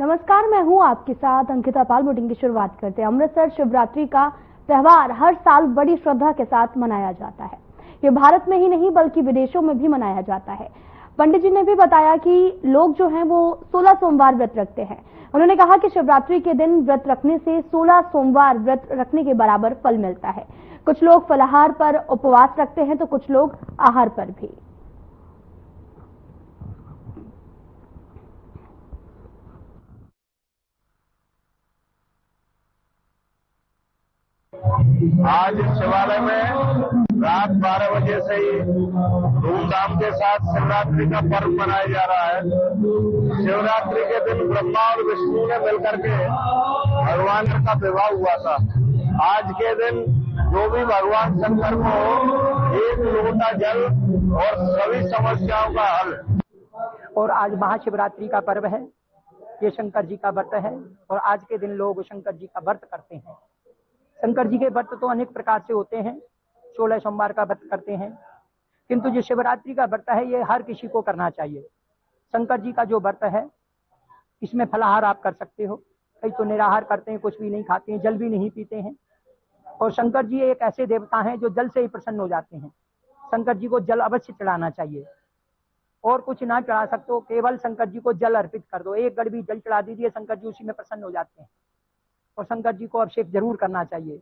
नमस्कार, मैं हूं आपके साथ अंकिता पाल। बुलेटिन की शुरुआत करते हैं। अमृतसर शिवरात्रि का त्यौहार हर साल बड़ी श्रद्धा के साथ मनाया जाता है। ये भारत में ही नहीं बल्कि विदेशों में भी मनाया जाता है। पंडित जी ने भी बताया कि लोग जो हैं वो 16 सोमवार व्रत रखते हैं। उन्होंने कहा कि शिवरात्रि के दिन व्रत रखने से 16 सोमवार व्रत रखने के बराबर फल मिलता है। कुछ लोग फलाहार पर उपवास रखते हैं तो कुछ लोग आहार पर भी। आज शिवालय में रात 12 बजे से ही धूमधाम के साथ शिवरात्रि का पर्व मनाया जा रहा है। शिवरात्रि के दिन ब्रह्मा और विष्णु ने मिलकर के भगवान का विवाह हुआ था। आज के दिन जो भी भगवान शंकर को एक लोटा जल और सभी समस्याओं का हल। और आज महाशिवरात्रि का पर्व है। ये शंकर जी का व्रत है और आज के दिन लोग शंकर जी का व्रत करते हैं। शंकर जी के व्रत तो अनेक प्रकार से होते हैं। 16 सोमवार का व्रत करते हैं, किंतु जो शिवरात्रि का व्रत है ये हर किसी को करना चाहिए। शंकर जी का जो व्रत है इसमें फलाहार आप कर सकते हो। कई तो निराहार करते हैं, कुछ भी नहीं खाते हैं, जल भी नहीं पीते हैं। और शंकर जी एक ऐसे देवता हैं जो जल से ही प्रसन्न हो जाते हैं। शंकर जी को जल अवश्य चढ़ाना चाहिए और कुछ ना चढ़ा सकते हो, केवल शंकर जी को जल अर्पित कर दो। एक गड़बी जल चढ़ा दीजिए, शंकर जी उसी में प्रसन्न हो जाते हैं। और शंकर जी को अभिषेक जरूर करना चाहिए।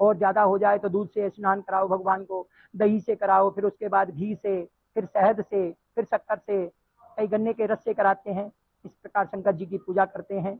और ज्यादा हो जाए तो दूध से स्नान कराओ भगवान को, दही से कराओ, फिर उसके बाद घी से, फिर शहद से, फिर शक्कर से, कई गन्ने के रस से कराते हैं। इस प्रकार शंकर जी की पूजा करते हैं।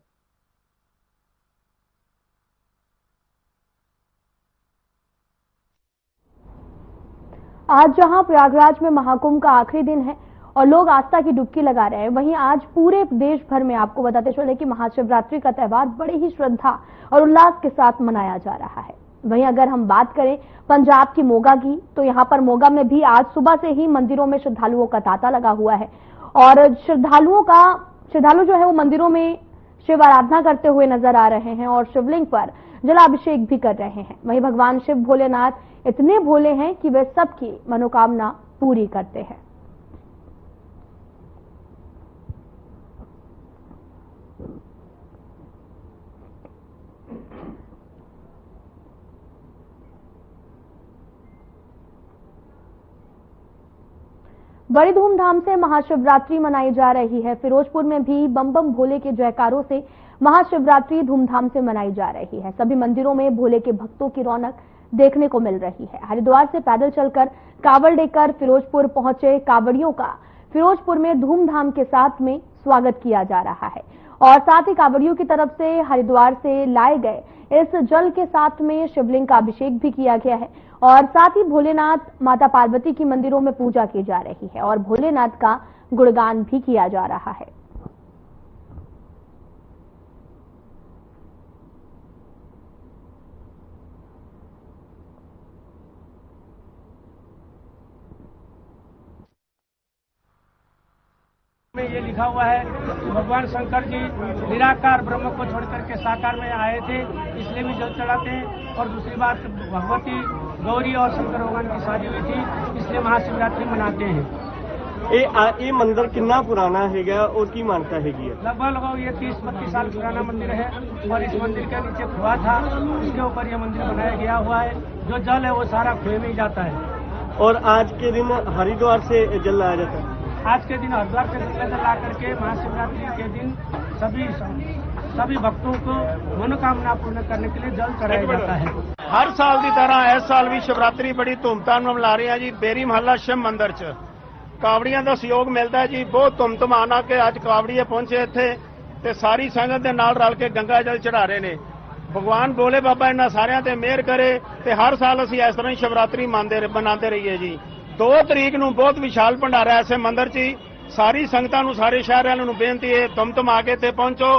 आज जहां प्रयागराज में महाकुंभ का आखिरी दिन है और लोग आस्था की डुबकी लगा रहे हैं, वहीं आज पूरे देश भर में आपको बताते चले कि महाशिवरात्रि का त्यौहार बड़े ही श्रद्धा और उल्लास के साथ मनाया जा रहा है। वहीं अगर हम बात करें पंजाब की मोगा की, तो यहां पर मोगा में भी आज सुबह से ही मंदिरों में श्रद्धालुओं का तांता लगा हुआ है और श्रद्धालु जो है वो मंदिरों में शिव आराधना करते हुए नजर आ रहे हैं और शिवलिंग पर जलाभिषेक भी कर रहे हैं। वहीं भगवान शिव भोलेनाथ इतने भोले हैं कि वे सबकी मनोकामना पूरी करते हैं। बड़ी धूमधाम से महाशिवरात्रि मनाई जा रही है। फिरोजपुर में भी बम बम भोले के जयकारों से महाशिवरात्रि धूमधाम से मनाई जा रही है। सभी मंदिरों में भोले के भक्तों की रौनक देखने को मिल रही है। हरिद्वार से पैदल चलकर कावड़ लेकर फिरोजपुर पहुंचे कावड़ियों का फिरोजपुर में धूमधाम के साथ में स्वागत किया जा रहा है और साथ ही कावड़ियों की तरफ से हरिद्वार से लाए गए इस जल के साथ में शिवलिंग का अभिषेक भी किया गया है और साथ ही भोलेनाथ माता पार्वती की मंदिरों में पूजा की जा रही है और भोलेनाथ का गुणगान भी किया जा रहा है। में ये लिखा हुआ है कि भगवान शंकर जी निराकार ब्रह्म को छोड़कर के साकार में आए थे, इसलिए भी जल चढ़ाते हैं। और दूसरी बात, भगवती गौरी और शंकर भगवान की शादी हुई थी, इसलिए महाशिवरात्रि मनाते हैं। ये मंदिर कितना पुराना है और की मान्यता है? लगभग ये 30-32 साल पुराना मंदिर है और इस मंदिर के नीचे कुआं था, उसके ऊपर यह मंदिर बनाया गया हुआ है। जो जल है वो सारा कुएं में ही जाता है। और आज के दिन हरिद्वार से जल लाया जाता है। आज के दिन हरिद्वार से जल ला करके महाशिवरात्रि के दिन सभी भक्तों को मनोकामना पूर्ण करने के लिए जल चढ़ाया जाता है। हर साल की तरह इस साल भी शिवरात्रि बड़ी धूमधाम ਨਾਲ ਮਨਾ ਰਹੇ ਆ ਜੀ। बेरी महला शिव मंदिर च कावड़ियां का सहयोग मिलता है जी। बहुत धूमधमाना के अज कावड़िए पहुंचे इत्थे ते सारी संगत दे नाल रल के गंगा जल चढ़ा रहे ने। भगवान भोले बाबा इन्हां सारियां ते मेहर करे ते हर साल असीं इस तरह ही शिवरात्रि मनाते रहिए जी। 2 तरीक ਨੂੰ बहुत विशाल भंडारा ऐसे मंदिर च सारी संगतां नूं, सारे शहर वालों नूं बेनती है धुम-धमा के ते पहुंचो।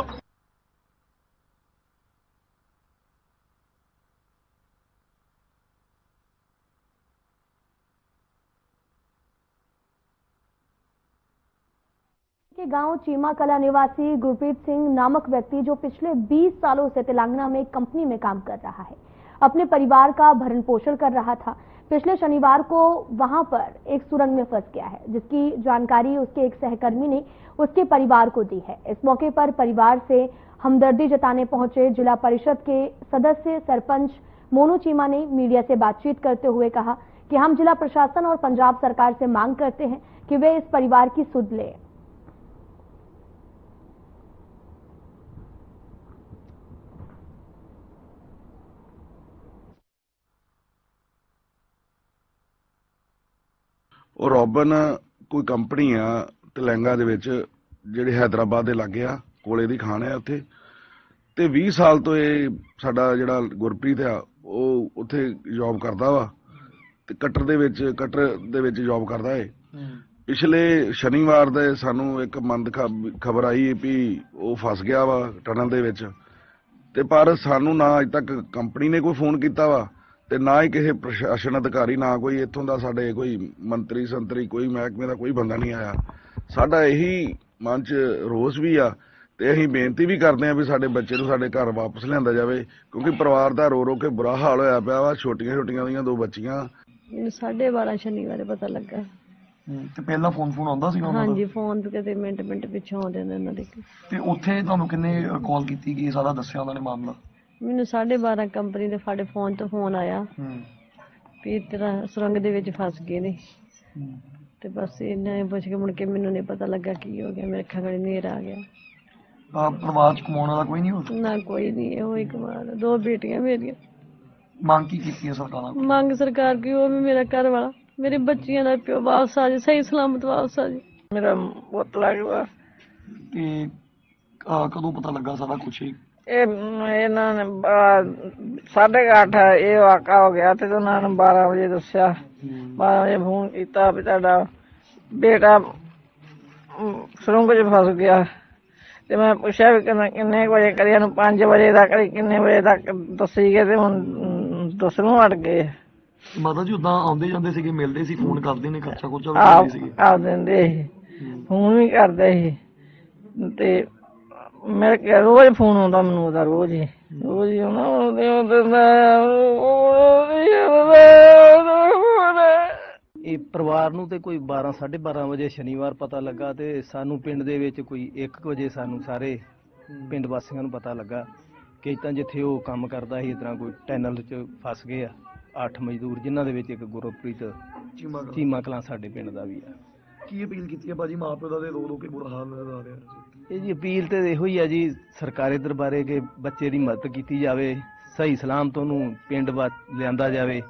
के गांव चीमा कला निवासी गुरप्रीत सिंह नामक व्यक्ति जो पिछले 20 सालों से तेलंगाना में कंपनी में काम कर रहा है, अपने परिवार का भरण पोषण कर रहा था। पिछले शनिवार को वहां पर एक सुरंग में फंस गया है, जिसकी जानकारी उसके एक सहकर्मी ने उसके परिवार को दी है। इस मौके पर परिवार से हमदर्दी जताने पहुंचे जिला परिषद के सदस्य सरपंच मोनू चीमा ने मीडिया से बातचीत करते हुए कहा कि हम जिला प्रशासन और पंजाब सरकार से मांग करते हैं कि वे इस परिवार की सुध लें। ਉਹ ਰੋਬਨ ਕੋਈ ਕੰਪਨੀ ਆ ਤਲੰਗਾ ਦੇ ਵਿੱਚ ਜਿਹੜੇ ਹੈਦਰਾਬਾਦ ਦੇ ਲਾਗੇ ਆ, ਕੋਲੇ ਦੀ ਖਾਣ ਆ ਉੱਥੇ, ਤੇ 20 ਸਾਲ ਤੋਂ ਇਹ ਸਾਡਾ ਜਿਹੜਾ ਗੁਰਪ੍ਰੀਤ ਆ ਉਹ ਉੱਥੇ ਜੌਬ ਕਰਦਾ ਵਾ ਤੇ ਕਟਰ ਦੇ ਵਿੱਚ ਜੌਬ ਕਰਦਾ ਏ। ਪਿਛਲੇ ਸ਼ਨੀਵਾਰ ਦੇ ਸਾਨੂੰ ਇੱਕ ਮੰਦ ਖਬਰ ਆਈ ਵੀ ਉਹ ਫਸ ਗਿਆ ਵਾ ਟਨਲ ਦੇ ਵਿੱਚ, ਤੇ ਪਰ ਸਾਨੂੰ ਨਾ ਅਜੇ ਤੱਕ ਕੰਪਨੀ ਨੇ ਕੋਈ ਫੋਨ ਕੀਤਾ ਵਾ ਤੇ ਨਾ ਹੀ ਕਿਸੇ ਪ੍ਰਸ਼ਾਸਨ ਅਧਿਕਾਰੀ, ਨਾ ਕੋਈ ਇੱਥੋਂ ਦਾ ਸਾਡੇ ਕੋਈ ਮੰਤਰੀ ਸੰਤਰੀ, ਕੋਈ ਮਹਿਕਮੇ ਦਾ ਕੋਈ ਬੰਦਾ ਨਹੀਂ ਆਇਆ। ਸਾਡਾ ਇਹੀ ਮਨ 'ਚ ਰੋਸ ਵੀ ਆ ਤੇ ਅਸੀਂ ਬੇਨਤੀ ਵੀ ਕਰਦੇ ਹਾਂ ਵੀ ਸਾਡੇ ਬੱਚੇ ਨੂੰ ਸਾਡੇ ਘਰ ਵਾਪਸ ਲਿਆਂਦਾ ਜਾਵੇ, ਕਿਉਂਕਿ ਪਰਿਵਾਰ ਦਾ ਰੋ ਰੋ ਕੇ ਬੁਰਾ ਹਾਲ ਹੋਇਆ ਪਿਆ ਵਾ। ਛੋਟੀਆਂ ਦੀਆਂ 2 ਬੱਚੀਆਂ। ਮੈਨੂੰ 12:30 ਸ਼ਨੀਵਾਰੇ ਪਤਾ ਲੱਗਾ। ਤੇ ਪਹਿਲਾਂ ਫੋਨ ਆਉਂਦਾ ਸੀ ਉਹਨਾਂ ਦਾ? ਹਾਂਜੀ, ਫੋਨ ਤੇ ਕਿਤੇ ਮਿੰਟ ਪਿੱਛੋਂ ਆਉਂਦੇ ਨੇ ਉਹਨਾਂ ਦੇ। ਤੇ ਉੱਥੇ ਤੁਹਾਨੂੰ ਕਿੰਨੇ ਕਾਲ ਕੀਤੀ ਗਈ, ਸਾਰਾ ਦੱਸਿਆ ਉਹਨਾਂ ਨੇ ਮਾਮਲਾ? ਮੈਨੂੰ 12:30 ਕੰਪਨੀ ਦੇ ਸਾਡੇ ਫੋਨ ਤੋਂ ਫੋਨ ਆਇਆ ਵੀ ਤੇਰਾ ਸੁਰੰਗ ਦੇ ਵਿੱਚ ਫਸ ਗਏ ਨੇ। ਤੇ ਬਸ ਇਹਨਾਂ ਨੇ ਪੁੱਛ ਕੇ ਮੁੜ ਕੇ ਮੈਨੂੰ ਨਹੀਂ ਪਤਾ ਲੱਗਾ ਕੀ ਹੋ ਗਿਆ। ਮੇਰੇ ਅੱਖਾਂ ਗਲੇ ਹਨੇਰਾ ਆ ਗਿਆ। ਪਰਿਵਾਰ ਚ ਕਮਾਉਣ ਵਾਲਾ ਕੋਈ ਨਹੀਂ ਹੁੰਦਾ? ਨਾ ਕੋਈ ਨਹੀਂ, ਇਹੋ ਹੀ ਕਮਾਲ। 2 ਬੇਟੀਆਂ ਮੇਰੀਆਂ। ਮੰਗ ਕੀ ਕੀਤੀ ਹੈ ਸਰਕਾਰਾਂ ਕੋਲ? ਮੰਗ ਸਰਕਾਰ ਕੀ, ਉਹ ਵੀ ਮੇਰਾ ਘਰ ਵਾਲਾ, ਮੇਰੇ ਬੱਚਿਆਂ ਦਾ ਪਿਓ ਵਾਪਸ ਆ ਜਾਏ, ਸਹੀ ਸਲਾਮਤ ਵਾਪਸ ਆ ਜਾਏ। ਮੇਰਾ ਪੁੱਤ ਲੱਗਦਾ। ਤੇ ਕਦੋਂ ਪਤਾ ਲੱਗਾ ਸਾਰਾ ਕੁਛ? ਇਹਨਾਂ ਨੇ 8:30 ਇਹ ਵਾਕਾ ਹੋ ਗਿਆ ਤੇ ਉਹਨਾਂ ਨੇ 12 ਵਜੇ ਦੱਸਿਆ। 12 ਵਜੇ ਫੋਨ ਕੀਤਾ ਵੀ ਤੁਹਾਡਾ ਬੇਟਾ ਸੁਰੰਗ 'ਚ ਫਸ ਗਿਆ। ਤੇ ਮੈਂ ਪੁੱਛਿਆ ਵੀ ਕਿੰਨੇ ਵਜੇ ਕਰਿਆ ਨੂੰ? 5 ਵਜੇ ਦਾ ਕਰੀ, ਕਿੰਨੇ ਵਜੇ ਤੱਕ ਦੱਸੀ ਗਏ ਤੇ ਹੁਣ ਦੱਸਣੋਂ ਹਟ ਗਏ। ਮਾਤਾ ਜੀ ਉਦਾਂ ਆਉਂਦੇ ਜਾਂਦੇ ਸੀਗੇ, ਮਿਲਦੇ ਸੀ, ਫੋਨ ਕਰਦੇ ਨੇ, ਖਰਚਾ ਖੁਰਚਾ ਵੀ ਦਿੰਦੇ ਸੀਗੇ? ਆ ਦਿੰਦੇ ਸੀ, ਫੋਨ ਵੀ ਕਰਦੇ ਸੀ। ਤੇ ਮੇਰੇ ਕੋਲ ਰੋਜ਼ ਫੋਨ ਆਉਂਦਾ ਮੈਨੂੰ ਉਹਦਾ, ਰੋਜ਼ ਹੀ ਇਹ ਪਰਿਵਾਰ ਨੂੰ ਤੇ ਕੋਈ 12:30 ਵਜੇ ਸ਼ਨੀਵਾਰ ਪਤਾ ਲੱਗਾ ਤੇ ਸਾਨੂੰ ਪਿੰਡ ਦੇ ਵਿੱਚ ਕੋਈ 1 ਵਜੇ ਸਾਨੂੰ ਸਾਰੇ ਪਿੰਡ ਵਾਸੀਆਂ ਨੂੰ ਪਤਾ ਲੱਗਾ ਕਿ ਇਤਾਂ ਜਿੱਥੇ ਉਹ ਕੰਮ ਕਰਦਾ ਸੀ ਇਸ ਤਰ੍ਹਾਂ ਕੋਈ ਟਨਲ 'ਚ ਫਸ ਗਏ ਆ 8 ਮਜ਼ਦੂਰ, ਜਿਨ੍ਹਾਂ ਦੇ ਵਿੱਚ ਇੱਕ ਗੁਰਪ੍ਰੀਤ ਚੀਮਾ ਕਲਾਂ ਸਾਡੇ ਪਿੰਡ ਦਾ ਵੀ ਆ। ਕੀ ਅਪੀਲ ਕੀਤੀ ਹੈ ਭਾਜੀ ਮਾਂ ਪਿਓ ਦਾ? ਰੋ ਕੇ ਬੁਰਾ ਹਾਲ ਨਜ਼ਰ ਆ ਰਿਹਾ। ਇਹ ਜੀ ਅਪੀਲ ਤੇ ਇਹੋ ਹੀ ਆ ਜੀ ਸਰਕਾਰੀ ਦਰਬਾਰੇ ਕਿ ਬੱਚੇ ਦੀ ਮਦਦ ਕੀਤੀ ਜਾਵੇ, ਸਹੀ ਸਲਾਮਤ ਉਹਨੂੰ ਪਿੰਡ ਲਿਆਂਦਾ ਜਾਵੇ,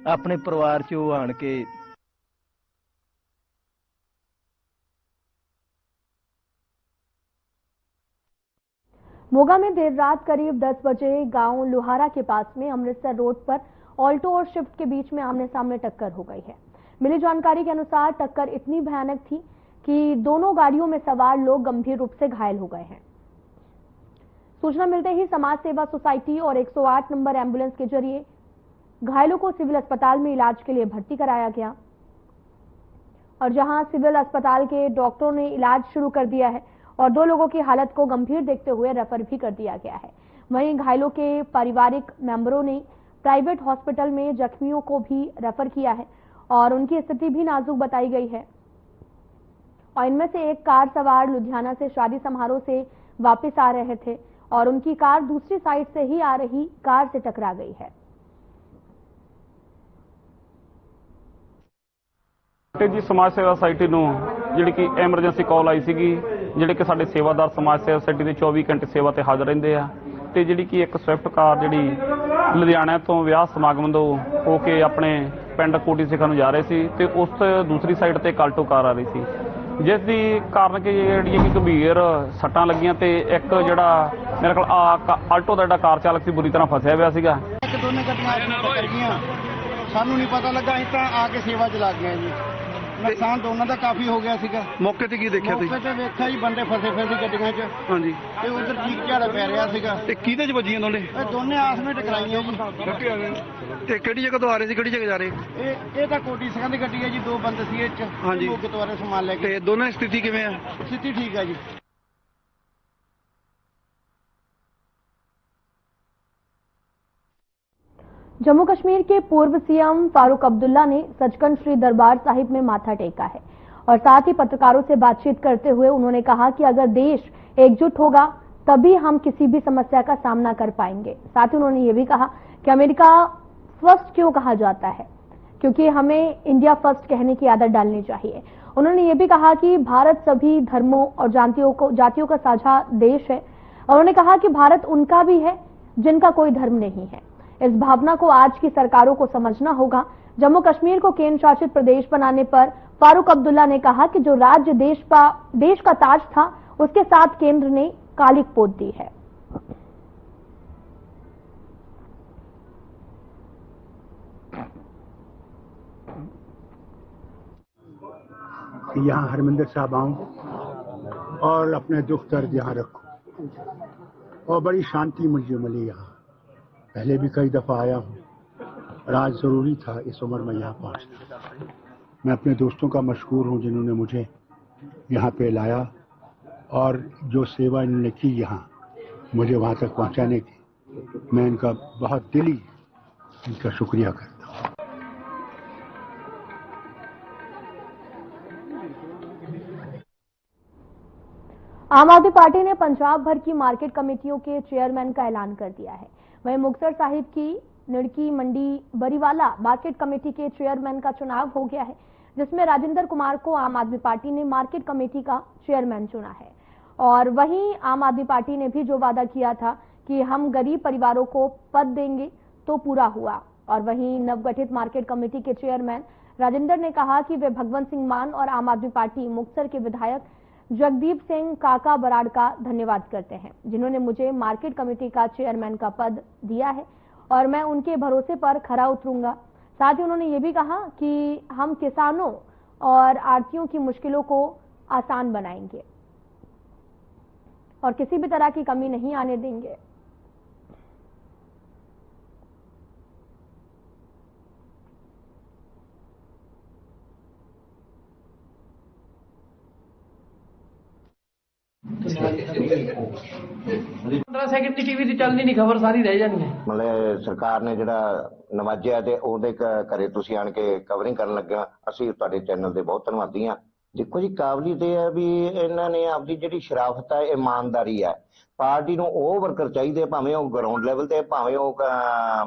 ਆਪਣੇ ਪਰਿਵਾਰ 'ਚ ਉਹ ਆਣ ਕੇ। मोगा में देर रात करीब 10 बजे गांव लोहारा के पास में अमृतसर रोड पर ऑल्टो और शिफ्ट के बीच में आमने सामने टक्कर हो गई है। मिली जानकारी के अनुसार टक्कर इतनी भयानक थी कि दोनों गाड़ियों में सवार लोग गंभीर रूप से घायल हो गए हैं। सूचना मिलते ही समाज सेवा सोसाइटी और 108 नंबर एम्बुलेंस के जरिए घायलों को सिविल अस्पताल में इलाज के लिए भर्ती कराया गया और जहां सिविल अस्पताल के डॉक्टरों ने इलाज शुरू कर दिया है और 2 लोगों की हालत को गंभीर देखते हुए रेफर भी कर दिया गया है। वहीं घायलों के पारिवारिक मेंबरों ने प्राइवेट हॉस्पिटल में जख्मियों को भी रेफर किया है और उनकी स्थिति भी नाजुक बताई गई है। और इनमें से एक कार सवार लुधियाना से शादी समारोह से वापस आ रहे थे और उनकी कार दूसरी साइड से ही आ रही कार से टकरा गई है। जी समाज सेवा सोसाइटी ਨੂੰ ਜਿਹੜੀ ਕਿ ਐਮਰਜੈਂਸੀ ਕਾਲ ਆਈ ਸੀਗੀ, ਜਿਹੜੇ ਕਿ ਸਾਡੇ ਸੇਵਾਦਾਰ ਸਮਾਜ ਸੇਵਾ ਸੋਸਾਇਟੀ ਦੇ 24 ਘੰਟੇ ਸੇਵਾ ਤੇ ਹਾਜ਼ਰ ਰਹਿੰਦੇ ਆ ਤੇ ਜਿਹੜੀ ਕਿ ਇੱਕ ਸਵਿਫਟ ਕਾਰ ਜਿਹੜੀ ਲੁਧਿਆਣਾ ਤੋਂ ਵਿਆਹ ਸਮਾਗਮ ਤੋਂ ਹੋ ਕੇ ਆਪਣੇ ਪਿੰਡ ਕੋਟੀ ਸਿੱਖਾਂ ਨੂੰ ਜਾ ਰਹੇ ਸੀ ਤੇ ਉਸ ਦੂਸਰੀ ਸਾਈਡ ਤੇ ਕਾਲਟੋ ਕਾਰ ਆ ਰਹੀ ਸੀ, ਜਿਸ ਦੀ ਕਾਰਨ ਕਿ ਜਿਹੜੀ ਕਿ ਗੰਭੀਰ ਸੱਟਾਂ ਲੱਗੀਆਂ ਤੇ ਇੱਕ ਜਿਹੜਾ ਮੇਰੇ ਕੋਲ ਆਲਟੋ ਦਾ ਜਿਹੜਾ ਕਾਰ ਚਾਲਕ ਸੀ ਬੁਰੀ ਤਰ੍ਹਾਂ ਫਸਿਆ ਹੋਇਆ ਸੀਗਾ। ਇੱਕ ਦੋਨੇ ਗੱਡੀਆਂ ਟੱਕਰ ਗਈਆਂ, ਸਾਨੂੰ ਨਹੀਂ ਪਤਾ ਲੱਗਾ, ਅਸੀਂ ਤਾਂ ਆ ਕੇ ਸੇਵਾ ਚ ਲੱਗ ਗਏ ਜੀ। ਨੁਕਸਾਨ ਦੋਨਾਂ ਦਾ ਕਾਫੀ ਹੋ ਗਿਆ ਸੀਗਾ। ਮੌਕੇ ਤੇ ਕੀ ਦੇਖਿਆ ਤੁਸੀਂ? ਮੌਕੇ ਤੇ ਵੇਖਿਆ ਜੀ ਬੰਦੇ ਫਸੇ ਸੀ ਗੱਡੀਆਂ 'ਚ। ਹਾਂਜੀ। ਤੇ ਉਧਰ ਚੀਕ ਝਾੜਾ ਪੈ ਰਿਹਾ ਸੀਗਾ। ਤੇ ਕਿਹਦੇ 'ਚ ਵੱਜੀਆਂ ਦੋਨੇ? ਇਹ ਦੋਨੇ ਆਸ ਵਿੱਚ ਟਕਰਾਈਆਂ ਜੀ। ਤੇ ਕਿਹੜੀ ਜਗ੍ਹਾ ਤੋਂ ਆ ਰਹੇ ਸੀ, ਕਿਹੜੀ ਜਗ੍ਹਾ ਜਾ ਰਹੇ? ਇਹ ਤਾਂ ਕੋਟੀ ਸਿੰਘਾਂ ਦੀ ਗੱਡੀ ਹੈ ਜੀ, 2 ਬੰਦੇ ਸੀ ਇਹ 'ਚ। ਹਾਂਜੀ। ਮੌਕੇ ਤੋਂ ਆ ਰਹੇ ਸਮਾਨ ਲੈ ਕੇ। ਤੇ ਦੋਨਾਂ ਦੀ ਸਥਿਤੀ ਕਿਵੇਂ ਆ? ਸਥਿਤੀ ਠੀਕ ਹੈ ਜੀ। जम्मू कश्मीर के पूर्व सीएम फारूक अब्दुल्ला ने सचखंड श्री दरबार साहिब में माथा टेका है और साथ ही पत्रकारों से बातचीत करते हुए उन्होंने कहा कि अगर देश एकजुट होगा तभी हम किसी भी समस्या का सामना कर पाएंगे। साथ ही उन्होंने ये भी कहा कि अमेरिका फर्स्ट क्यों कहा जाता है, क्योंकि हमें इंडिया फर्स्ट कहने की आदत डालनी चाहिए। उन्होंने ये भी कहा कि भारत सभी धर्मों और जातियों का साझा देश है। उन्होंने कहा कि भारत उनका भी है जिनका कोई धर्म नहीं है। इस भावना को आज की सरकारों को समझना होगा। जम्मू कश्मीर को केंद्र शासित प्रदेश बनाने पर फारूक अब्दुल्ला ने कहा कि जो राज्य देश का ताज था उसके साथ केंद्र ने कालिक पोत दी है। यहाँ हरमिंदर साहब आऊं और अपने दुख दर्द यहाँ रखूं और बड़ी शांति मुझे मिली। यहाँ पहले भी कई दफा आया हूँ और आज जरूरी था इस उम्र में यहाँ पहुँचना। मैं अपने दोस्तों का मशहूर हूँ जिन्होंने मुझे यहाँ पे लाया और जो सेवा इन्होंने की यहाँ मुझे वहाँ तक पहुँचाने की, मैं इनका बहुत दिली इनका शुक्रिया करता हूँ। आम आदमी पार्टी ने पंजाब भर की मार्केट कमेटियों के चेयरमैन का ऐलान कर दिया है। वहीं मुक्तसर साहिब की निड़की मंडी बरीवाला मार्केट कमेटी के चेयरमैन का चुनाव हो गया है, जिसमें राजेंद्र कुमार को आम आदमी पार्टी ने मार्केट कमेटी का चेयरमैन चुना है। और वहीं आम आदमी पार्टी ने भी जो वादा किया था कि हम गरीब परिवारों को पद देंगे तो पूरा हुआ। और वहीं नवगठित मार्केट कमेटी के चेयरमैन राजेंद्र ने कहा कि वे भगवंत सिंह मान और आम आदमी पार्टी मुक्तसर के विधायक जगदीप सिंह काका बराड़ का धन्यवाद करते हैं, जिन्होंने मुझे मार्केट कमेटी का चेयरमैन का पद दिया है और मैं उनके भरोसे पर खरा उतरूंगा। साथ ही उन्होंने ये भी कहा कि हम किसानों और आढ़तियों की मुश्किलों को आसान बनाएंगे और किसी भी तरह की कमी नहीं आने देंगे। सेकंड की टीवी चलनी नहीं, खबर सारी रह जानी है। मतलब सरकार ने ਜਿਹੜਾ ਨਵਾਜਿਆ ਤੇ ਉਹਦੇ ਘਰੇ ਤੁਸੀਂ ਆਣ ਕੇ ਕਵਰਿੰਗ ਕਰਨ ਲੱਗਾ, ਅਸੀਂ ਤੁਹਾਡੇ ਚੈਨਲ ਦੇ ਬਹੁਤ ਧੰਨਵਾਦੀ ਹਾਂ। ਦੇਖੋ ਜੀ, ਕਾਬਲੀਅਤ ਇਹ ਹੈ ਵੀ ਇਹਨਾਂ ਨੇ ਆਪਦੀ ਜਿਹੜੀ ਸ਼ਰਾਫਤ ਹੈ, ਇਮਾਨਦਾਰੀ ਹੈ, ਪਾਰਟੀ ਨੂੰ ਉਹ ਵਰਕਰ ਚਾਹੀਦੇ, ਭਾਵੇਂ ਉਹ ਗਰਾਊਂਡ ਲੈਵਲ ਤੇ ਭਾਵੇਂ ਉਹ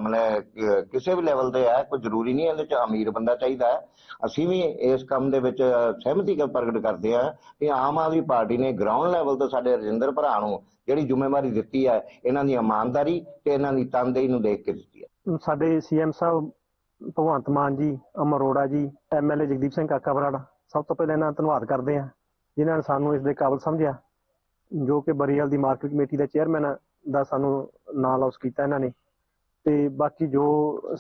ਮਤਲਬ ਕਿਸੇ ਵੀ ਲੈਵਲ ਤੇ ਹੈ, ਕੋਈ ਜ਼ਰੂਰੀ ਨਹੀਂ ਇਹਦੇ ਚ ਅਮੀਰ ਬੰਦਾ ਚਾਹੀਦਾ ਹੈ। ਅਸੀਂ ਵੀ ਇਸ ਕੰਮ ਦੇ ਵਿੱਚ ਸਹਿਮਤੀ ਪ੍ਰਗਟ ਕਰਦੇ ਹਾਂ ਕਿ ਆਮ ਆਦਮੀ ਪਾਰਟੀ ਨੇ ਗਰਾਊਂਡ ਲੈਵਲ ਤੋਂ ਸਾਡੇ ਰਜਿੰਦਰ ਭਰਾ ਨੂੰ ਜਿਹੜੀ ਜ਼ਿੰਮੇਵਾਰੀ ਦਿੱਤੀ ਹੈ, ਇਹਨਾਂ ਦੀ ਇਮਾਨਦਾਰੀ ਤੇ ਇਹਨਾਂ ਦੀ ਤਨਦੇਹੀ ਨੂੰ ਦੇਖ ਕੇ ਦਿੱਤੀ ਹੈ। ਸਾਡੇ ਸੀਐਮ ਸਾਹਿਬ ਭਗਵੰਤ ਮਾਨ ਜੀ, ਅਮਰ ਅਰੋੜਾ ਜੀ, ਐਮਐਲਏ ਜਗਦੀਪ ਸਿੰਘ ਕਾਕਾ ਬਰਾੜ, ਸਭ ਤੋਂ ਪਹਿਲਾਂ ਇਹਨਾਂ ਦਾ ਧੰਨਵਾਦ ਕਰਦੇ ਹਾਂ ਜਿਨ੍ਹਾਂ ਨੇ ਸਾਨੂੰ ਇਸ ਦੇ ਕਾਬਲ ਸਮਝਿਆ, ਜੋ ਕਿ ਬਰੀਵਾਲ ਦੀ ਮਾਰਕੀਟ ਕਮੇਟੀ ਦੇ ਚੇਅਰਮੈਨ ਦਾ ਸਾਨੂੰ ਨਾਂ ਲੌਸ ਕੀਤਾ ਇਹਨਾਂ ਨੇ। ਤੇ ਬਾਕੀ ਜੋ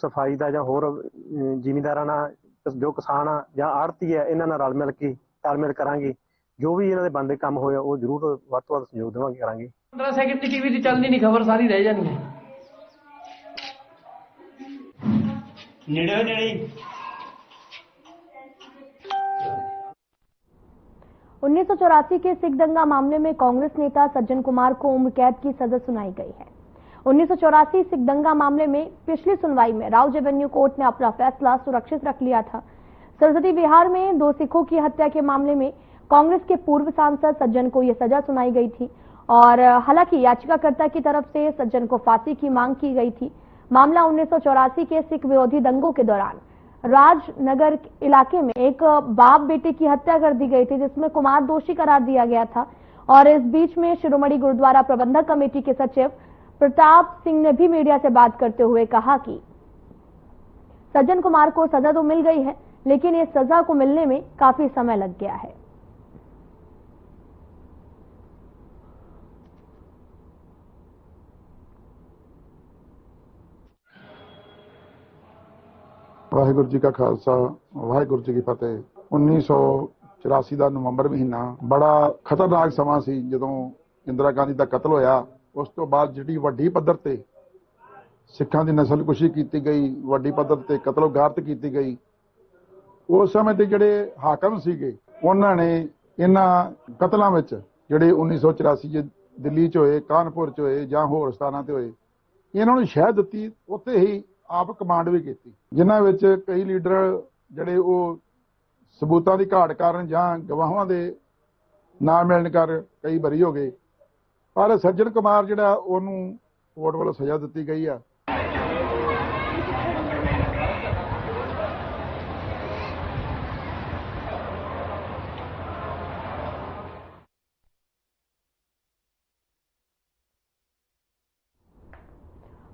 ਸਫਾਈ ਦਾ ਜਾਂ ਹੋਰ ਜ਼ਿਮੀਂਦਾਰਾਂ ਨਾਲ ਜੋ ਕਿਸਾਨ ਆ ਜਾਂ ਆੜਤੀ ਹੈ, ਇਹਨਾਂ ਨਾਲ ਰਲ ਮਿਲ ਕੇ ਤਾਲਮੇਲ ਕਰਾਂਗੇ। ਜੋ ਵੀ ਇਹਨਾਂ ਦੇ ਬਣਦੇ ਕੰਮ ਹੋਇਆ ਉਹ ਜ਼ਰੂਰ ਵੱਧ ਤੋਂ ਵੱਧ ਸਹਿਯੋਗ ਦੇਵਾਂਗੇ, ਕਰਾਂਗੇ। 15 ਸੈਕਿੰਡ ਦੀ ਟੀਵੀ ਦੀ ਚੱਲਦੀ ਨਹੀਂ, ਖਬਰ ਸਾਰੀ ਰਹਿ ਜਾਣੀ ਹੈ। ਨੇੜੇ ਨੇੜੇ 1984 के सिख दंगा मामले में कांग्रेस नेता सज्जन कुमार को उम्र कैद की सजा सुनाई गई है। 1984 सिख दंगा मामले में पिछली सुनवाई में राउज एवेन्यू कोर्ट ने अपना फैसला सुरक्षित रख लिया था। सरस्वती विहार में 2 सिखों की हत्या के मामले में कांग्रेस के पूर्व सांसद सज्जन को यह सजा सुनाई गई थी और हालांकि याचिकाकर्ता की तरफ से सज्जन को फांसी की मांग की गई थी। मामला 1984 के सिख विरोधी दंगों के दौरान राजनगर इलाके में एक बाप बेटे की हत्या कर दी गई थी, जिसमें कुमार दोषी करार दिया गया था। और इस बीच में शिरोमणि गुरुद्वारा प्रबंधक कमेटी के सचिव प्रताप सिंह ने भी मीडिया से बात करते हुए कहा कि सज्जन कुमार को सजा तो मिल गई है, लेकिन इस सजा को मिलने में काफी समय लग गया है। ਵਾਹਿਗੁਰੂ ਜੀ ਕਾ ਖਾਲਸਾ ਵਾਹਿਗੁਰੂ ਜੀ ਕੀ ਫਤਿਹ। 1984 ਦਾ ਨਵੰਬਰ ਮਹੀਨਾ ਬੜਾ ਖਤਰਨਾਕ ਸਮਾਂ ਸੀ ਜਦੋਂ ਇੰਦਰਾ ਗਾਂਧੀ ਦਾ ਕਤਲ ਹੋਇਆ। ਉਸ ਤੋਂ ਬਾਅਦ ਜਿਹੜੀ ਵੱਡੀ ਪੱਧਰ ਤੇ ਸਿੱਖਾਂ ਦੀ ਨਸਲਕੁਸ਼ੀ ਕੀਤੀ ਗਈ, ਵੱਡੀ ਪੱਧਰ ਤੇ ਕਤਲੋਗਾਰਤ ਕੀਤੀ ਗਈ। ਉਸ ਸਮੇਂ ਦੇ ਜਿਹੜੇ ਹਾਕਮ ਸੀਗੇ ਉਹਨਾਂ ਨੇ ਇਹਨਾਂ ਕਤਲਾਂ ਵਿੱਚ ਜਿਹੜੇ 1984 ਚ ਦਿੱਲੀ ਚ ਹੋਏ, ਕਾਨਪੁਰ ਚ ਹੋਏ ਜਾਂ ਹੋਰ ਸਥਾਨਾਂ ਤੇ ਹੋਏ, ਇਹਨਾਂ ਨੂੰ ਸ਼ਹਿ ਦਿੱਤੀ। ਉੱਥੇ ਹੀ ਆਪ ਕਮਾਂਡ ਵੀ ਕੀਤੀ, ਜਿਨ੍ਹਾਂ ਵਿੱਚ ਕਈ ਲੀਡਰ ਜਿਹੜੇ ਉਹ ਸਬੂਤਾਂ ਦੀ ਘਾਟ ਕਾਰਨ ਜਾਂ ਗਵਾਹਾਂ ਦੇ ਨਾ ਮਿਲਣ ਕਰ ਕਈ ਬਰੀ ਹੋ ਗਏ। ਪਰ ਸੱਜਣ ਕੁਮਾਰ ਜਿਹੜਾ ਉਹਨੂੰ ਕੋਰਟ ਵੱਲੋਂ ਸਜ਼ਾ ਦਿੱਤੀ ਗਈ ਆ।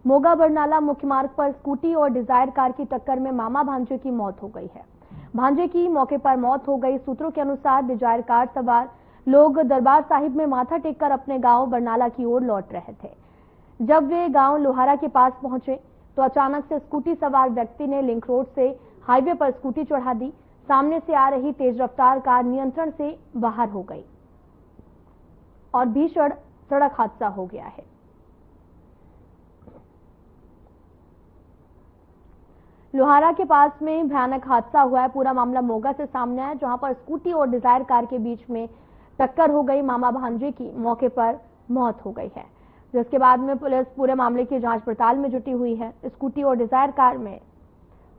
मोगा बरनाला मुख्य मार्ग पर स्कूटी और डिजायर कार की टक्कर में मामा भांजे की मौत हो गई है। भांजे की मौके पर मौत हो गई। सूत्रों के अनुसार डिजायर कार सवार लोग दरबार साहिब में माथा टेककर अपने गांव बरनाला की ओर लौट रहे थे। जब वे गांव लोहारा के पास पहुंचे तो अचानक से स्कूटी सवार व्यक्ति ने लिंक रोड से हाईवे पर स्कूटी चढ़ा दी। सामने से आ रही तेज रफ्तार कार नियंत्रण से बाहर हो गई और भीषण सड़क हादसा हो गया है। लोहारा के पास में भयानक हादसा हुआ है। पूरा मामला मोगा से सामने आया, जहां पर स्कूटी और डिजायर कार के बीच में टक्कर हो गई। मामा भांजे की मौके पर मौत हो गई है, जिसके बाद में पुलिस पूरे मामले की जांच पड़ताल में जुटी हुई है। स्कूटी और डिजायर कार में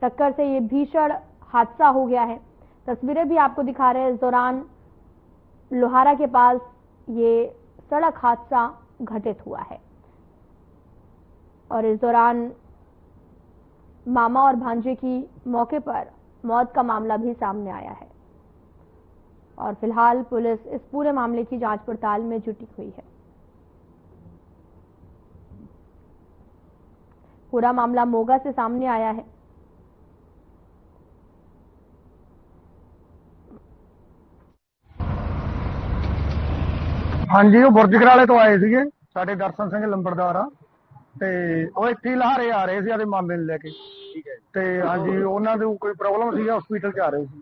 टक्कर से ये भीषण हादसा हो गया है। तस्वीरें भी आपको दिखा रहे हैं। इस दौरान लोहारा के पास ये सड़क हादसा घटित हुआ है और इस दौरान मामा और भांजे की मौके पर मौत का मामला भी सामने आया है और फिलहाल पुलिस इस पूरे मामले की जांच पड़ताल में जुटी हुई है। पूरा मामला मोगा से सामने आया है। हाँ जी, वो बुरज कराले तो आए थे साडे दर्शन सिंह लंबड़दार आ ते ਉਹ ਇੱਥੇ ਹੀ ਲਹਾਰੇ ਆ ਰਹੇ ਸੀ ਆਦੇ ਮਾਮੇ ਨੂੰ ਲੈ ਕੇ। ਠੀਕ ਹੈ ਤੇ ਹਾਂਜੀ ਉਹਨਾਂ ਨੂੰ ਕੋਈ ਪ੍ਰੋਬਲਮ ਸੀ, ਹਸਪੀਟਲ ਚ ਆ ਰਹੇ ਸੀ।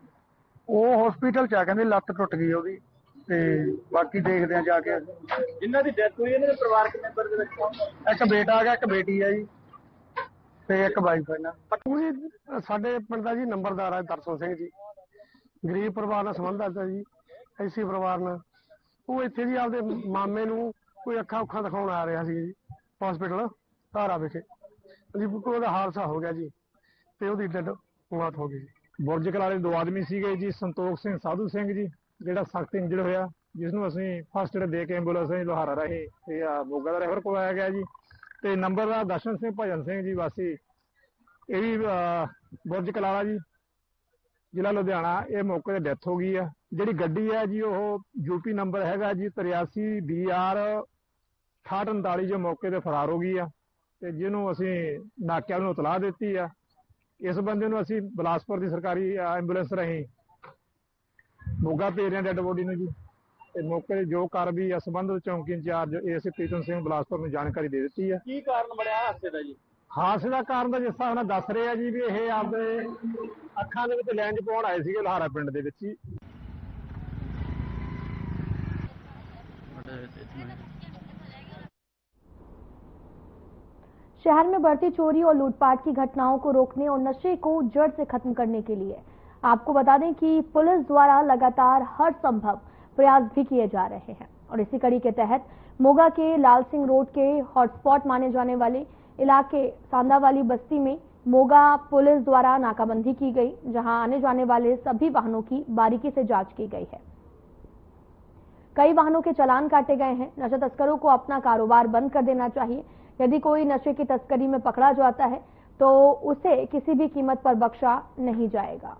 ਉਹ ਹਸਪੀਟਲ ਚ ਆ ਕਹਿੰਦੇ ਲੱਤ ਟੁੱਟ ਗਈ ਉਹਦੀ ਤੇ ਬਾਕੀ ਦੇਖਦੇ ਆ ਜਾ ਕੇ। ਜਿਨ੍ਹਾਂ ਦੀ ਡੈਥ ਹੋਈ ਇਹਨਾਂ ਦੇ ਪਰਿਵਾਰਕ ਮੈਂਬਰ ਦੇ ਵਿੱਚ ਇੱਕ ਬੇਟਾ ਆ ਗਿਆ, ਇੱਕ ਬੇਟੀ ਆ ਜੀ ਤੇ ਇੱਕ ਵਾਈਫ ਹੈ ਨਾ। ਉਹ ਸਾਡੇ ਪਿੰਡ ਦਾ ਜੀ ਨੰਬਰਦਾਰ ਆ ਦਰਸ਼ਨ ਸਿੰਘ ਜੀ, ਗਰੀਬ ਪਰਿਵਾਰ ਨਾਲ ਸੰਬੰਧ ਆ ਜੀ, ਐਸੀ ਪਰਿਵਾਰ ਨਾਲ। ਉਹ ਇੱਥੇ ਜੀ ਆਪਦੇ ਮਾਮੇ ਨੂੰ ਕੋਈ ਅੱਖਾਂ ਉੱਖਾਂ ਦਿਖਾਉਣ ਆ ਰਿਹਾ ਸੀ ਜੀ ਹਸਪੀਟਲ ਧਾਰਾ ਵਿਖੇ ਜੀ। ਉਹਦਾ ਹਾਦਸਾ ਹੋ ਗਿਆ ਜੀ ਤੇ ਉਹਦੀ ਡੈਡ ਮੌਤ ਹੋ ਗਈ ਜੀ। ਬੁਰਜ ਕਲਾਲੇ ਦੋ ਆਦਮੀ ਸੀਗੇ ਜੀ, ਸੰਤੋਖ ਸਿੰਘ ਸਾਧੂ ਸਿੰਘ ਜੀ ਜਿਹੜਾ ਸਖਤ ਇੰਜਰਡ ਹੋਇਆ, ਜਿਸ ਨੂੰ ਅਸੀਂ ਫਸਟ ਏਡ ਦੇ ਕੇ ਐਂਬੂਲੈਂਸ ਲੋਹਾਰਾ ਰਾਹੀਂ ਤੇ ਮੋਗਾ ਦਾ ਰੈਫਰ ਕਰਵਾਇਆ ਗਿਆ ਜੀ। ਤੇ ਨੰਬਰਦਾਰ ਦਰਸ਼ਨ ਸਿੰਘ ਭਜਨ ਸਿੰਘ ਜੀ ਵਾਸੀ ਇਹ ਵੀ ਬੁਰਜ ਕਲਾਲਾ ਜੀ ਜ਼ਿਲ੍ਹਾ ਲੁਧਿਆਣਾ, ਇਹ ਮੌਕੇ ਤੇ ਡੈਥ ਹੋ ਗਈ ਆ। ਜਿਹੜੀ ਗੱਡੀ ਹੈ ਜੀ ਉਹ ਯੂਪੀ ਨੰਬਰ ਹੈਗਾ ਜੀ 83 BR 6839 ਜੋ ਮੌਕੇ ਤੇ ਫਰਾਰ ਹੋ ਗਈ ਆ ਤੇ ਜਿਹਨੂੰ ਅਸੀਂ ਨਾਕਿਆਂ ਨੂੰ ਇਤਲਾਹ ਦਿੱਤੀ ਆ। ਇਸ ਬੰਦੇ ਨੂੰ ਅਸੀਂ ਬਿਲਾਸਪੁਰ ਦੀ ਸਰਕਾਰੀ ਐਂਬੂਲੈਂਸ ਰਾਹੀਂ ਮੋਗਾ ਭੇਜ ਰਹੇ ਹਾਂ ਡੈੱਡ ਬੋਡੀ ਨੂੰ ਜੀ। ਤੇ ਮੌਕੇ ਤੇ ਜੋ ਕਾਰਵਾਈ ਆ ਸੰਬੰਧਿਤ ਚੌਂਕੀ ਇੰਚਾਰਜ ਏਐਸਏ ਪ੍ਰੀਤਮ ਸਿੰਘ ਬਿਲਾਸਪੁਰ ਨੂੰ ਜਾਣਕਾਰੀ ਦੇ ਦਿੱਤੀ ਆ। ਕੀ ਕਾਰਨ ਬਣਿਆ ਹਾਦਸੇ ਦਾ ਜੀ? ਹਾਦਸੇ ਦਾ ਕਾਰਨ ਤਾਂ ਜਿਸ ਹਿਸਾਬ ਨਾਲ ਦੱਸ ਰਹੇ ਆ ਜੀ ਵੀ ਇਹ ਆਪਦੇ ਅੱਖਾਂ ਦੇ ਵਿੱਚ ਲੈਂਜ ਪਾਉਣ ਆਏ ਸੀਗੇ ਲੋਹਾਰਾ ਪਿੰਡ ਦੇ ਵਿੱਚ ਹੀ। शहर में बढ़ती चोरी और लूटपाट की घटनाओं को रोकने और नशे को जड़ से खत्म करने के लिए आपको बता दें कि पुलिस द्वारा लगातार हर संभव प्रयास भी किए जा रहे हैं और इसी कड़ी के तहत मोगा के लाल सिंह रोड के हॉटस्पॉट माने जाने वाले इलाके सांदावाली बस्ती में मोगा पुलिस द्वारा नाकाबंदी की गई, जहां आने जाने वाले सभी वाहनों की बारीकी से जांच की गई है। कई वाहनों के चालान काटे गए हैं। नशा तस्करों को अपना कारोबार बंद कर देना चाहिए। यदि कोई नशे की तस्करी में पकड़ा जाता है तो उसे किसी भी कीमत पर बख्शा नहीं जाएगा।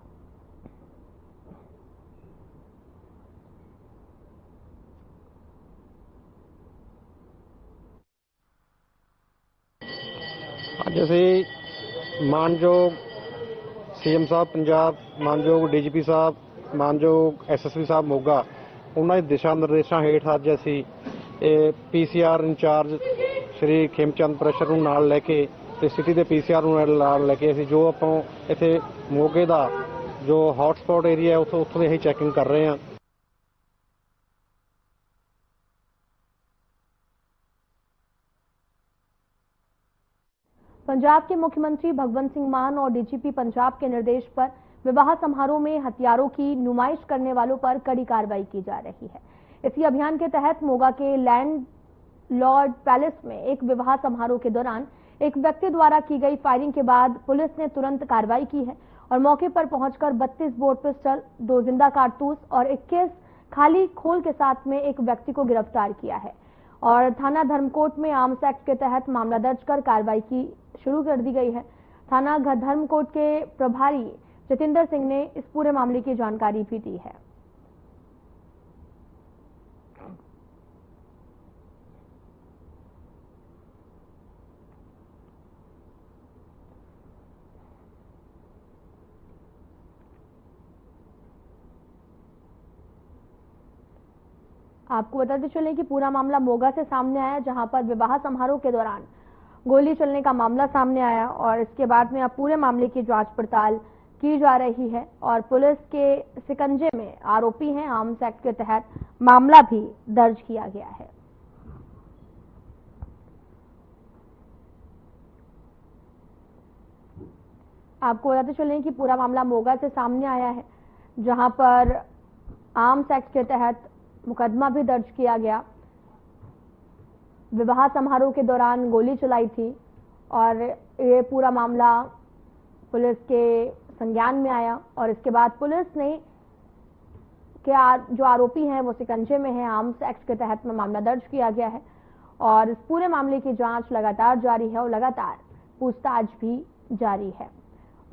ਅੱਜ ਅਸੀਂ ਮਾਨਯੋਗ ਸੀਐਮ ਸਾਹਿਬ ਪੰਜਾਬ, ਮਾਨਯੋਗ ਡੀਜੀਪੀ ਸਾਹਿਬ, ਮਾਨਯੋਗ ਐਸਐਸਪੀ ਸਾਹਿਬ ਮੋਗਾ, ਉਹਨਾਂ ਦੇ ਦਿਸ਼ਾ ਨਿਰਦੇਸ਼ਾਂ ਹੇਠ ਅੱਜ ਅਸੀਂ ਪੀਸੀਆਰ ਇੰਚਾਰਜ ਸ਼੍ਰੀ ਖੇਮਚੰਦ ਪ੍ਰੈਸ਼ਰ ਨੂੰ ਨਾਲ ਲੈ ਕੇ ਤੇ ਸਿਟੀ ਦੇ ਪੀਸੀਆਰ ਨੂੰ ਨਾਲ ਲੈ ਕੇ ਅਸੀਂ ਜੋ ਆਪਾਂ ਇੱਥੇ ਮੋਗੇ ਦਾ ਜੋ ਹੌਟਸਪੌਟ ਏਰੀਆ ਉੱਥੋਂ ਦੇ ਅਸੀਂ ਚੈਕਿੰਗ ਕਰ ਰਹੇ ਹਾਂ। पंजाब के मुख्यमंत्री भगवंत सिंह मान और डीजीपी पंजाब के निर्देश पर विवाह समारोह में हथियारों की नुमाइश करने वालों पर कड़ी कार्रवाई की जा रही है। इसी अभियान के तहत मोगा के लैंड लॉर्ड पैलेस में एक विवाह समारोह के दौरान एक व्यक्ति द्वारा की गई फायरिंग के बाद पुलिस ने तुरंत कार्रवाई की है और मौके पर पहुंचकर 32 बोर पिस्टल, 2 जिंदा कारतूस और 21 खाली खोल के साथ में एक व्यक्ति को गिरफ्तार किया है और थाना धर्मकोट में आर्म्स एक्ट के तहत मामला दर्ज कर कार्रवाई की शुरू कर दी गई है। थाना धर्मकोट के प्रभारी जतिंदर सिंह ने इस पूरे मामले की जानकारी भी दी है। आपको बताते चलें कि पूरा मामला मोगा से सामने आया, जहां पर विवाह समारोह के दौरान गोली चलने का मामला सामने आया और इसके बाद में अब पूरे मामले की जांच पड़ताल की जा रही है और पुलिस के शिकंजे में आरोपी हैं। आर्म्स एक्ट के तहत मामला भी दर्ज किया गया है। आपको बताते चलें कि पूरा मामला मोगा से सामने आया है, जहां पर आर्म्स एक्ट के तहत मुकदमा भी दर्ज किया गया। विवाह समारोह के दौरान गोली चलाई थी और ये पूरा मामला पुलिस के संज्ञान में आया और इसके बाद पुलिस ने जो आरोपी हैं वो शिकंजे में हैं। आर्म्स एक्ट के तहत में मामला दर्ज किया गया है और इस पूरे मामले की जांच लगातार जारी है और लगातार पूछताछ भी जारी है।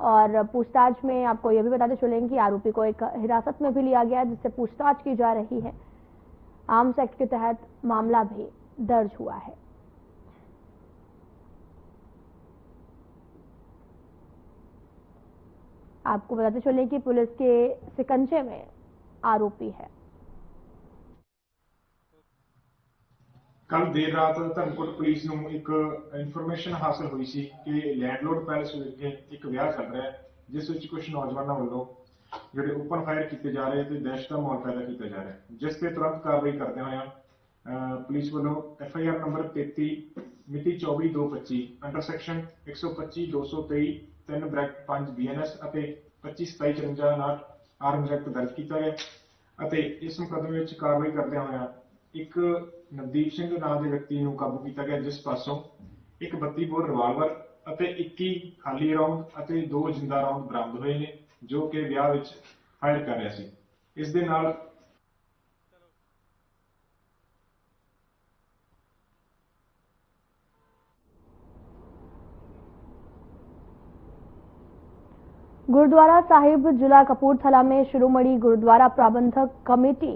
और पूछताछ में आपको यह भी बताते चलेंगे कि आरोपी को एक हिरासत में भी लिया गया, जिससे पूछताछ की जा रही है। आर्म्स एक्ट के तहत मामला भी दर्ज हुआ है। आपको बताते चलें कि पुलिस के शिकंजे में आरोपी है। कल देर रात धर्मकोट पुलिस ਨੂੰ ਇੱਕ ਇਨਫੋਰਮੇਸ਼ਨ ਹਾਸਲ ਹੋਈ ਸੀ ਕਿ ਲੈਂਡਲੋਰਡ ਪੈਲਸ ਵਿਖੇ ਇੱਕ ਵਿਆਹ ਚੱਲ ਰਿਹਾ ਹੈ, ਜਿਸ ਵਿੱਚ ਕੁਝ ਨੌਜਵਾਨਾਂ ਵੱਲੋਂ ਜਿਹੜੇ ਓਪਨ ਫਾਇਰ ਕੀਤੇ ਜਾ ਰਹੇ ਤੇ ਦਹਿਸ਼ਤ ਦਾ ਮਾਹੌਲ ਪੈਦਾ ਕੀਤਾ ਜਾ ਰਿਹਾ ਹੈ, ਜਿਸ ਤੇ ਤੁਰੰਤ ਕਾਰਵਾਈ ਕਰਦੇ ਹੋਏ ਪੁਲਿਸ ਵੱਲੋਂ FIR ਨੰਬਰ 33 ਮਿਤੀ 24/2/25 ਅੰਡਰ ਸੈਕਸ਼ਨ 125/223 3/5 BNS ਅਤੇ 25/27/54 ਆਰਮਜ਼ ਐਕਟ ਦਰਜ ਕੀਤਾ ਗਿਆ ਅਤੇ ਇਸ ਮੁਕੱਦਮੇ ਵਿੱਚ ਕਾਰਵਾਈ ਕਰਦੇ ਹੋਏ ਇੱਕ ਨਵਦੀਪ ਸਿੰਘ ਨਾਮ ਦੇ ਵਿਅਕਤੀ ਨੂੰ ਕਾਬੂ ਕੀਤਾ ਗਿਆ, ਜਿਸ ਪਾਸੋਂ ਇੱਕ 32 ਬੋਰ ਰਿਵਾਲਵਰ ਅਤੇ 21 ਖਾਲੀ ਰਾਉਂਡ ਅਤੇ 2 ਜਿੰਦਾ ਰਾਉਂਡ ਬਰਾਮਦ ਹੋਏ ਨੇ, ਜੋ ਕਿ ਵਿਆਹ ਵਿੱਚ ਫਾਇਰ ਕਰ ਰਿਹਾ ਸੀ। ਇਸ ਦੇ ਨਾਲ गुरुद्वारा साहिब जिला कपूरथला में शिरोमणि गुरुद्वारा प्रबंधक कमेटी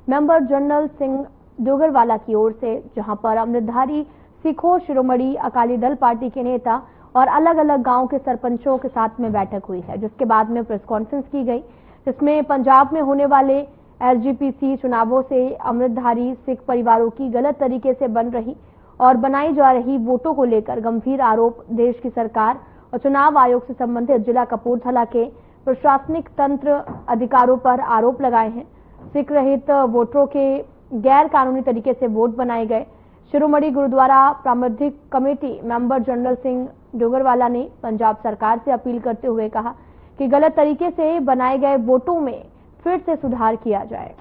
मेंबर जनरल सिंह डोगरवाला की ओर से, जहां पर अमृतधारी सिखों शिरोमणि अकाली दल पार्टी के नेता और अलग अलग गांव के सरपंचों के साथ में बैठक हुई है, जिसके बाद में प्रेस कॉन्फ्रेंस की गई, जिसमें पंजाब में होने वाले SGPC चुनावों से अमृतधारी सिख परिवारों की गलत तरीके से बन रही और बनाई जा रही वोटों को लेकर गंभीर आरोप देश की सरकार और चुनाव आयोग से संबंधित जिला कपूरथला के प्रशासनिक तंत्र अधिकारों पर आरोप लगाए हैं। सिख रहित वोटरों के गैर कानूनी तरीके से वोट बनाए गए। शिरोमणि गुरुद्वारा प्रबंधक कमेटी मेंबर जनरल सिंह डोगरवाला ने पंजाब सरकार से अपील करते हुए कहा कि गलत तरीके से बनाए गए वोटों में फिर से सुधार किया जाए।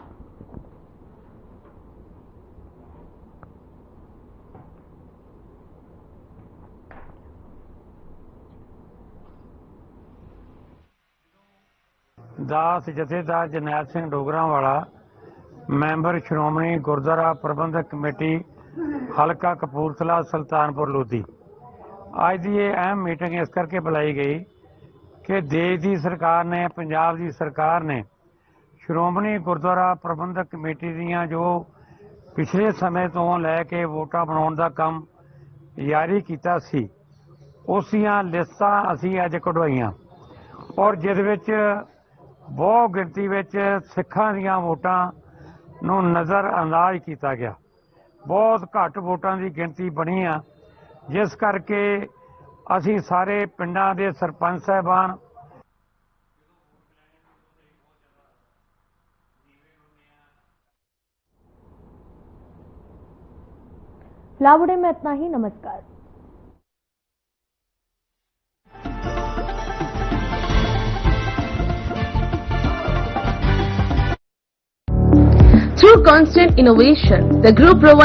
दास जथेदार जरनैल सिंह डोगरावाला मैंबर श्रोमणी गुरुद्वारा प्रबंधक कमेटी हलका कपूरथला सुल्तानपुर लोधी आज की ये अहम मीटिंग इस करके बुलाई गई कि देश की सरकार ने, पंजाब की सरकार ने श्रोमणी गुरुद्वारा प्रबंधक कमेटी दियां जो पिछले समय तो लैके वोटां बनाउण दा काम जारी कीता सी, उस दियां लिस्टां असीं अज कढवाईआं और जिस विच बहुत गिनती विच सिखां दीयां वोटां नूं नज़र अंदाज किया गया। बहुत घट वोटां की गिनती बनी आ, जिस करके असीं सारे पिंडां दे सरपंच साहबान लावड़े में इतना ही। नमस्कार। Through constant innovation, the group provides